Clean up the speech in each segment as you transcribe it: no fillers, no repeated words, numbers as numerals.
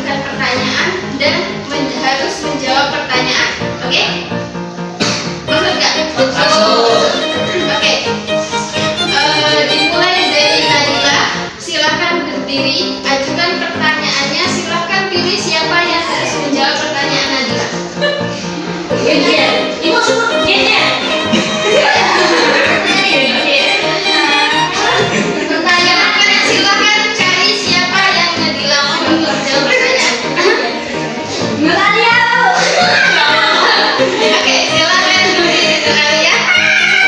mengajukan pertanyaan dan harus menjawab pertanyaan. Oke? Maksud nggak? Oke. Dimulai dari Nadila. Silahkan berdiri. Ajukan pertanyaannya. Silahkan pilih siapa yang harus menjawab pertanyaan Nadila. Genjer. Ibu sebut genjer. Silahkan cari siapa yang Nadila mau menjawab pertanyaan. Melalia. Oke, silahkan berdiri Nadia.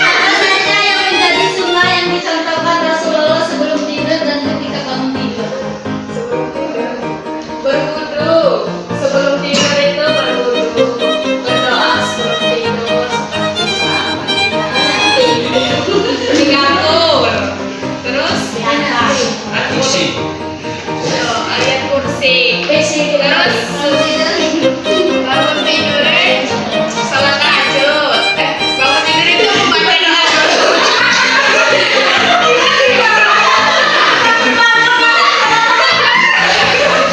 Apa saja yang menjadi sunnah yang dicontohkan Rasulullah sebelum tidur dan ketika bangun tidur? Sebelum tidur berwudu. Sebelum tidur itu berwudu. Berdoa sebelum tidur seperti selama diatur. Terus ayat kursi. Terus bangun tidur salat tahajud. Bangun tidur itu membaca doa dulu.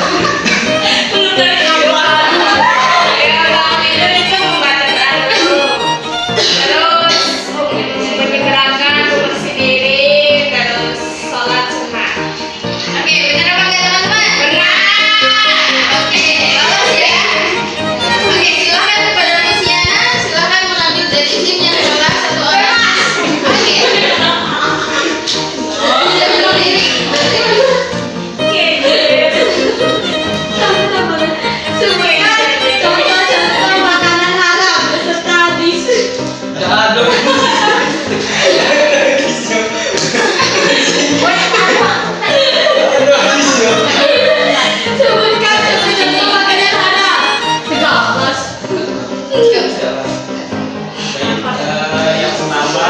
Belum dari awal. Ya, bangun tidur itu membaca doa dulu. Terus menyegerakan bersih diri, terus sholat sunnah. Oke, benar apa enggak teman-teman? Benar. Oke, lolos ya. Oke, silahkan kepada Luciana. Silahkan mengambil dari tim yang salah satu orang. Oke. Sudah berdiri. Contoh-contoh makanan haram beserta hadis. Aduh. Sebutkan contoh-contoh makanan haram. Tegas. Yang pertama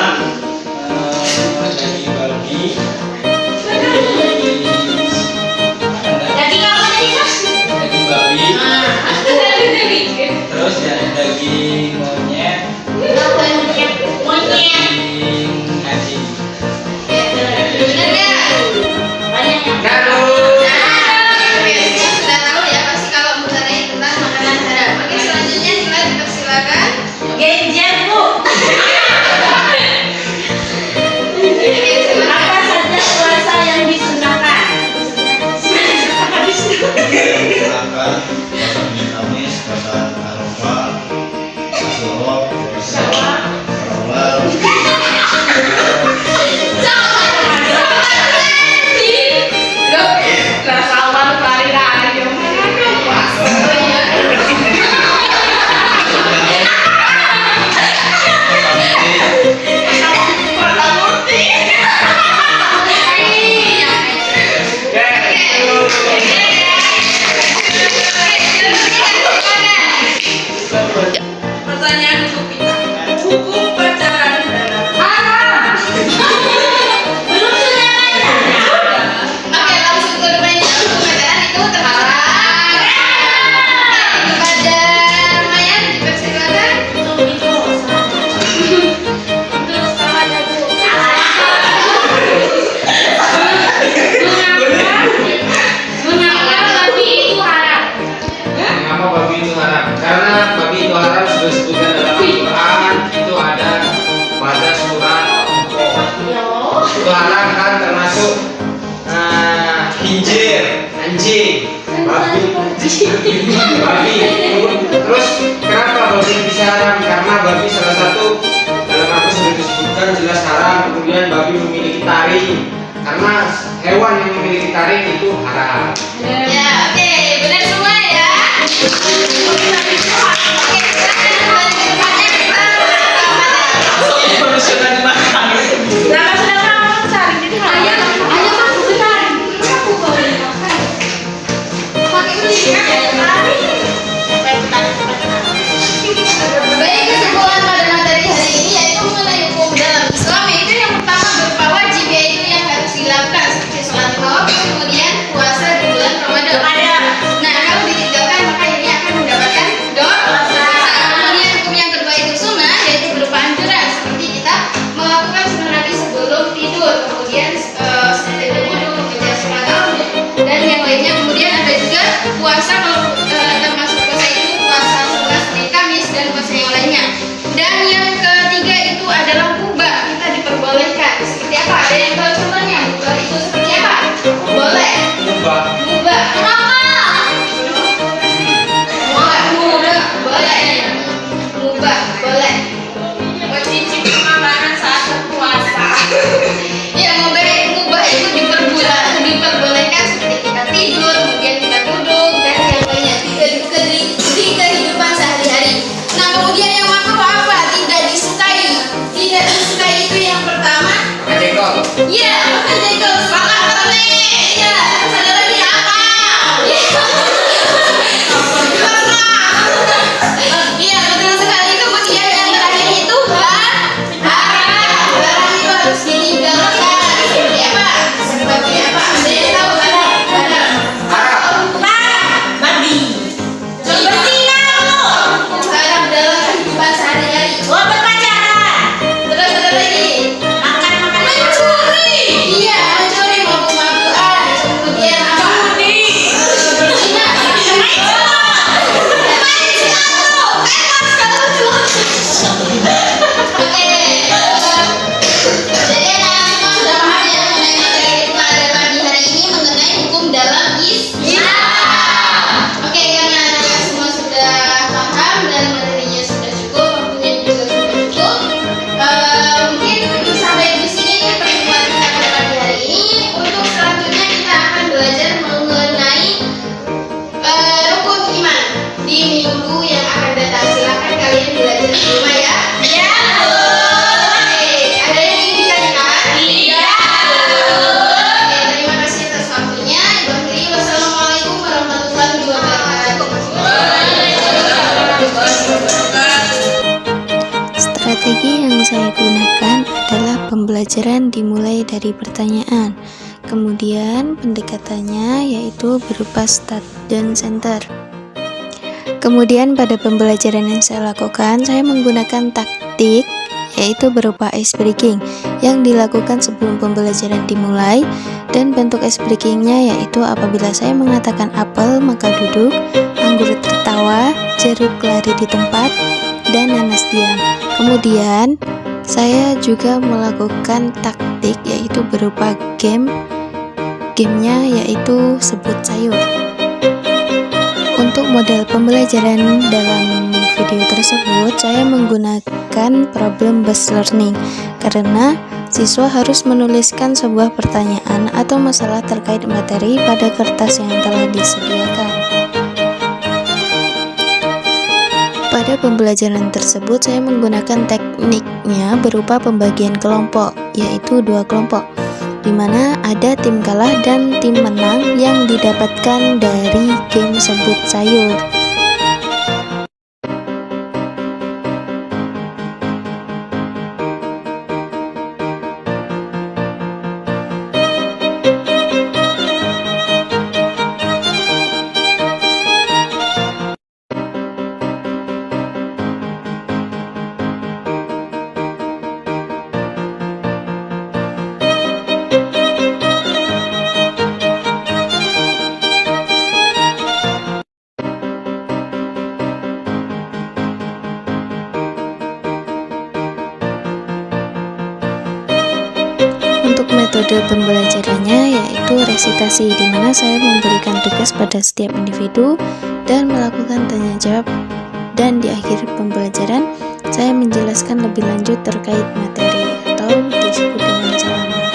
daging babi, Daging apa tadi, Kak? daging babi, terus daging monyet, Monyet. daging anjing. Benar ya? Banyak yang Oke, semua sudah tahu ya pasti kalau mengenai tentang makanan haram. Oke, selanjutnya Nila dipersilakan. genjer, Bu. Oke, silakan. Apa saja puasa yang disunahkan? Silakan puasa Senin Kamis, puasa Arafah, Asyura, puasa Syawal. Rasawan lari-lari. Mana puasa? Pertanyaan untuk kita. Hukum pacaran Haram. Belum sudah baca. Oke, langsung ke depannya. Hukum pacaran itu terlarang. Kepada Mayan dipersilakan. Itu salah ya, Bu. Mengapa babi itu haram? Mengapa babi itu haram? Karena babi itu haram sudah disebutkan dalam Al-Quran. Itu ada pada surat itu haram kan, termasuk hinjir, anjing, babi. Terus kenapa babi bisa haram? Karena babi salah satu dalam Al-Quran sudah disebutkan jelas haram. Kemudian babi memiliki taring. Karena hewan yang memiliki taring itu haram. Ya, oke, benar semua ya. Oke, silakan kembali ke depannya. Sudah dimakan. Ayam masuk ke taring. Kenapa kau boleh makan? Pakai pendidikan ya, Baik, kesimpulan pada materi hari ini yaitu mengenai hukum dalam Islam, yaitu yang pertama berupa wajib, yaitu yang harus dilakukan seperti sholat lima waktu, kemudian puasa di bulan Ramadan. Nah, kalau ditinggalkan maka ini akan mendapatkan dosa. Kemudian hukum yang kedua itu sunnah, yaitu berupa anjuran seperti kita melakukan sunnah Nabi sebelum tidur, kemudian setelah wudu, mengejar sholat dan yang lainnya. Kemudian ada juga puasa guru yang akan datang. Silakan kalian belajar di rumah ya. Ya. Oke, ada yang ingin ditanyakan? Iya. Oke, terima kasih atas waktunya. Ibu akhiri, wassalamualaikum warahmatullahi wabarakatuh. Strategi yang saya gunakan adalah pembelajaran dimulai dari pertanyaan. Kemudian pendekatannya yaitu berupa start dan center. Kemudian pada pembelajaran yang saya lakukan, saya menggunakan taktik yaitu berupa ice breaking yang dilakukan sebelum pembelajaran dimulai, dan bentuk ice breakingnya yaitu apabila saya mengatakan apel maka duduk, anggur tertawa, jeruk lari di tempat, dan nanas diam. Kemudian saya juga melakukan taktik yaitu berupa gamenya yaitu sebut sayur. Untuk model pembelajaran dalam video tersebut saya menggunakan problem based learning karena siswa harus menuliskan sebuah pertanyaan atau masalah terkait materi pada kertas yang telah disediakan. Pada pembelajaran tersebut saya menggunakan tekniknya berupa pembagian kelompok, yaitu 2 kelompok, di mana ada tim kalah dan tim menang yang didapatkan dari game sebut sayur. Untuk metode pembelajarannya yaitu resitasi, di mana saya memberikan tugas pada setiap individu dan melakukan tanya jawab, dan di akhir pembelajaran saya menjelaskan lebih lanjut terkait materi atau disebut dengan ceramah.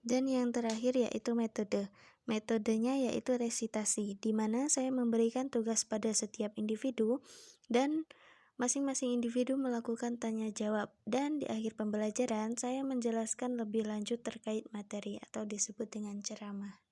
Dan yang terakhir yaitu metode. Metodenya yaitu resitasi, di mana saya memberikan tugas pada setiap individu dan masing-masing individu melakukan tanya jawab, dan di akhir pembelajaran saya menjelaskan lebih lanjut terkait materi atau disebut dengan ceramah.